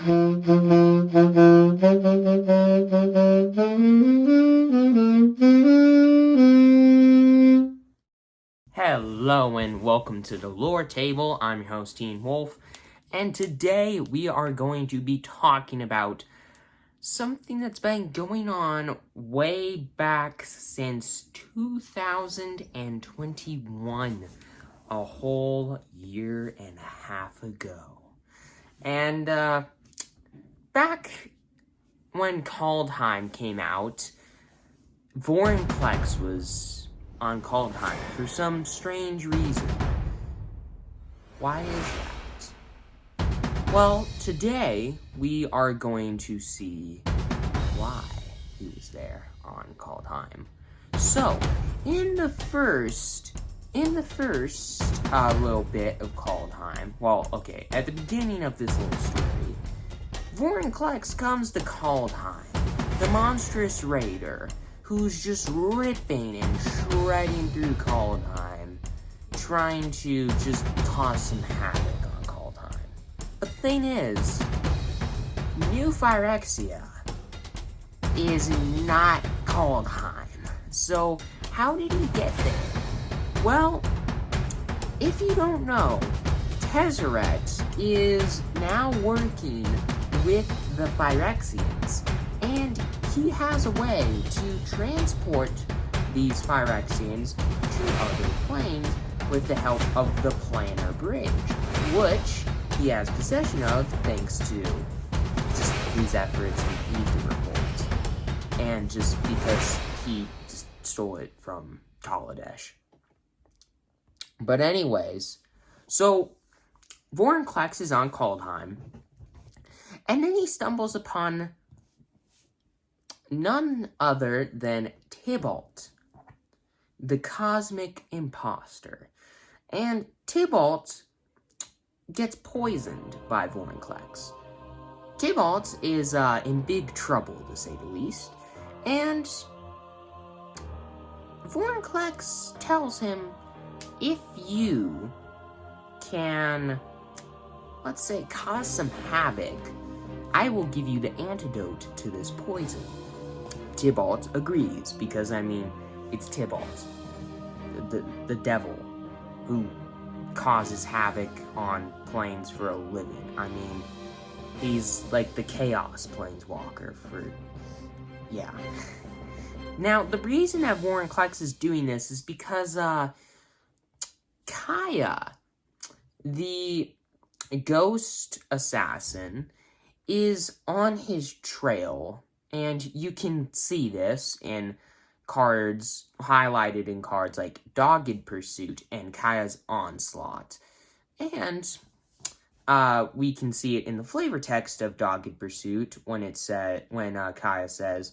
Hello and welcome to the Lore Table. I'm your host, Teen Wolf, and today we are going to be talking about something that's been going on way back since 2021, a whole year and a half ago. And back when Kaldheim came out, Vorinclex was on Kaldheim for some strange reason. Why is that? Well, today we are going to see why he was there on Kaldheim. So, in the first little bit of Kaldheim, well, okay, at the beginning of this little story, Vorinclex comes to Kaldheim, the monstrous raider, who's just ripping and shredding through Kaldheim, trying to just cause some havoc on Kaldheim. But the thing is, New Phyrexia is not Kaldheim. So, how did he get there? Well, if you don't know, Tezzeret is now working with the Phyrexians, and he has a way to transport these Phyrexians to other planes with the help of the planar bridge, which he has possession of thanks to just his efforts to beat the revolt, and just because he just stole it from Kaladesh. But anyways, so Vorinclex is on Kaldheim, and then he stumbles upon none other than Tybalt, the cosmic imposter. And Tybalt gets poisoned by Vorinclex. Tybalt is in big trouble, to say the least, and Vorinclex tells him, if you can, let's say, cause some havoc, I will give you the antidote to this poison. Tybalt agrees, because, I mean, it's Tybalt, the devil, who causes havoc on planes for a living. I mean, he's like the Chaos Planeswalker for, yeah. Now, the reason that Vorinclex is doing this is because, Kaya, the ghost assassin, is on his trail, and you can see this in cards, highlighted in cards like Dogged Pursuit and Kaya's Onslaught. And we can see it in the flavor text of Dogged Pursuit when it said, when Kaya says,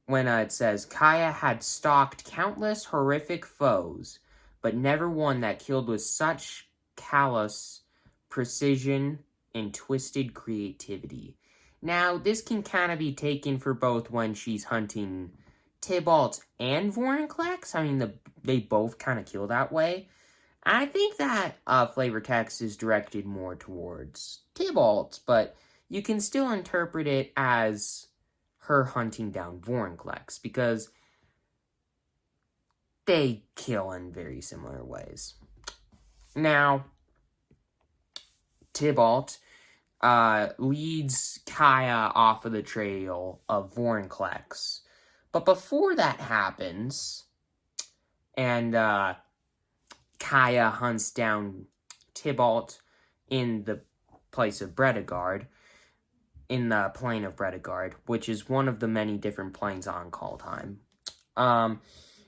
when it says, Kaya had stalked countless horrific foes, but never one that killed with such callous precision and twisted creativity. Now, this can kind of be taken for both when she's hunting Tybalt and Vorinclex. I mean, they both kind of kill that way. I think that flavor text is directed more towards Tybalt, but you can still interpret it as her hunting down Vorinclex, because they kill in very similar ways. Now, Tybalt leads Kaya off of the trail of Vorinclex. But before that happens, and Kaya hunts down Tybalt in the place of Bredegard, in the plane of Bredegard, which is one of the many different planes on Kaldheim.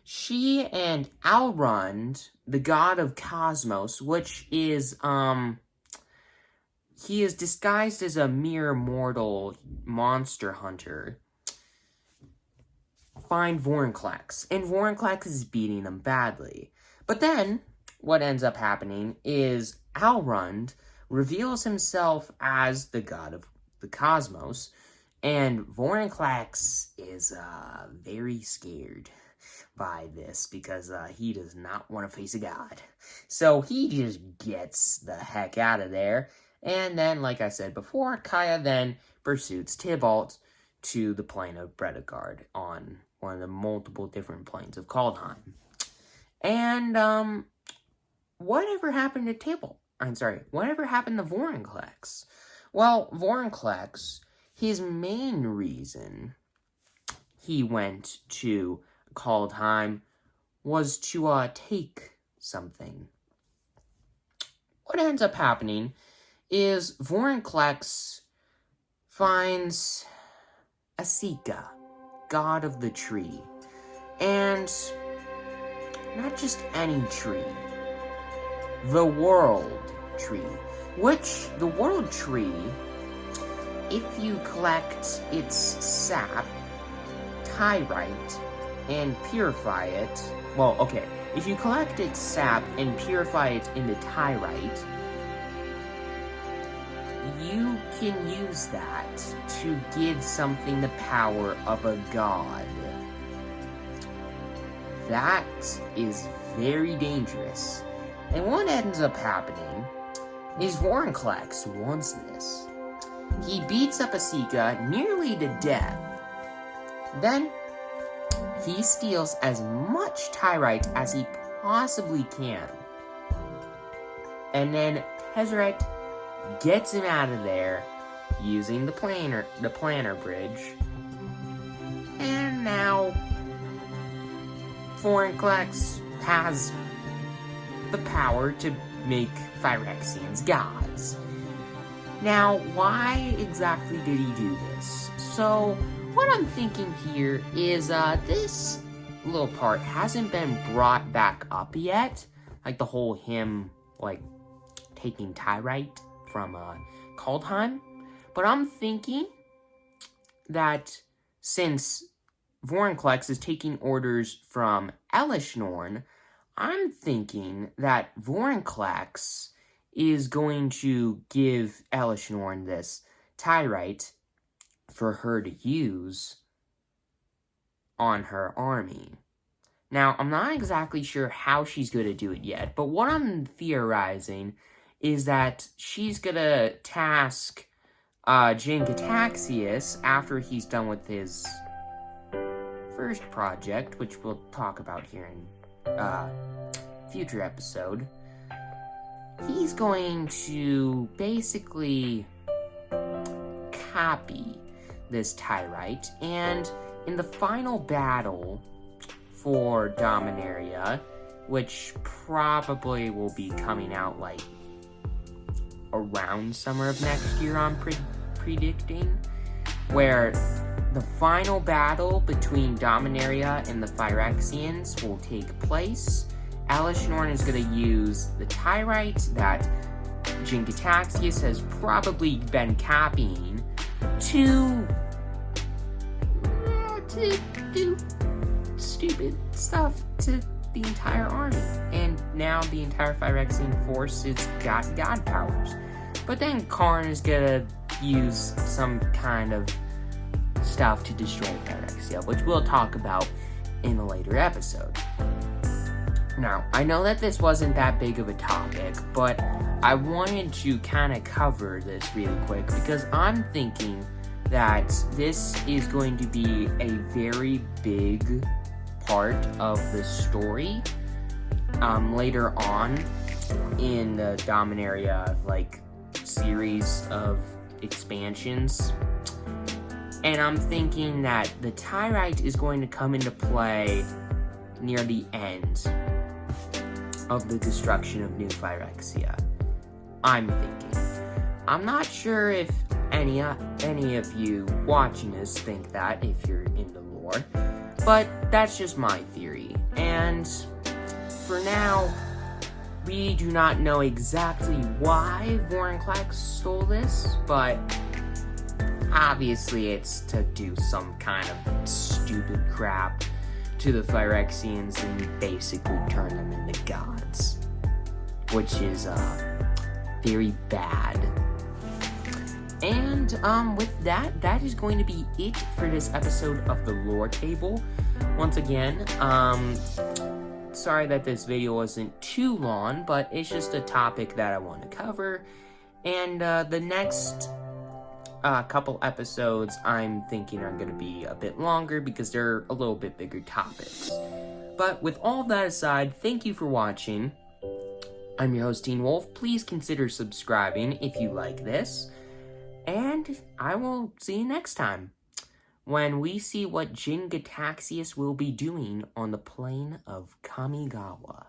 She and Alrund, the god of Cosmos, which is, he is disguised as a mere mortal monster hunter, find Vorinclex, and Vorinclex is beating them badly. But then, what ends up happening is Alrund reveals himself as the god of the cosmos, and Vorinclex is very scared by this, because he does not want to face a god. So he just gets the heck out of there, And then, like I said before, Kaya then pursues Tybalt to the plane of Bredegard on one of the multiple different planes of Kaldheim. And, whatever happened to Tybalt? Whatever happened to Vorinclex? Well, Vorinclex, his main reason he went to Kaldheim was to, take something. What ends up happening is Vorinclex finds Asika, god of the tree. And not just any tree. The world tree. Which, the world tree, if you collect its sap, Tyrite, and purify it... Well, okay. If you collect its sap and purify it into Tyrite, you can use that to give something the power of a god. That is very dangerous. And what ends up happening is Vorinclex wants this. He beats up Asika nearly to death. Then, he steals as much Tyrite as he possibly can. And then Tezzeret gets him out of there using the planner bridge. And now Vorinclex has the power to make Phyrexians gods. Now, why exactly did he do this? So, what I'm thinking here is, this little part hasn't been brought back up yet. Like, the whole him, like, taking Tyrite from, Kaldheim. But I'm thinking that since Vorinclex is taking orders from Elishnorn, I'm thinking that Vorinclex is going to give Elishnorn this Tyrite for her to use on her army. Now, I'm not exactly sure how she's going to do it yet, but what I'm theorizing is that she's going to task Jinkataxius after he's done with his first project, which we'll talk about here in future episode. He's going to basically copy this Tyrite, and in the final battle for Dominaria, which probably will be coming out like around summer of next year, I'm predicting, where the final battle between Dominaria and the Phyrexians will take place. Elishnorn is going to use the Tyrite that Jinkataxius has probably been copying to do stupid stuff to the entire army. And now the entire Phyrexian force has got god powers. But then Karn is going to use some kind of stuff to destroy Phyrexia, which we'll talk about in a later episode. Now, I know that this wasn't that big of a topic, but I wanted to kind of cover this really quick because I'm thinking that this is going to be a very big part of the story later on in the Dominaria series of expansions. And I'm thinking that the Tyrite is going to come into play near the end of the destruction of New Phyrexia. I'm thinking. I'm not sure if any of you watching this think that, if you're into lore, but that's just my theory. And for now, we do not know exactly why Vorinclex stole this, but obviously it's to do some kind of stupid crap to the Phyrexians and basically turn them into gods, which is very bad. And with that is going to be it for this episode of the Lore Table. Once again, sorry that this video wasn't too long, but it's just a topic that I want to cover. And the next couple episodes I'm thinking are going to be a bit longer because they're a little bit bigger topics. But with all that aside, thank you for watching. I'm your host, Teen Wolf. Please consider subscribing if you like this. And I will see you next time, when we see what Jin Gataxius will be doing on the plane of Kamigawa.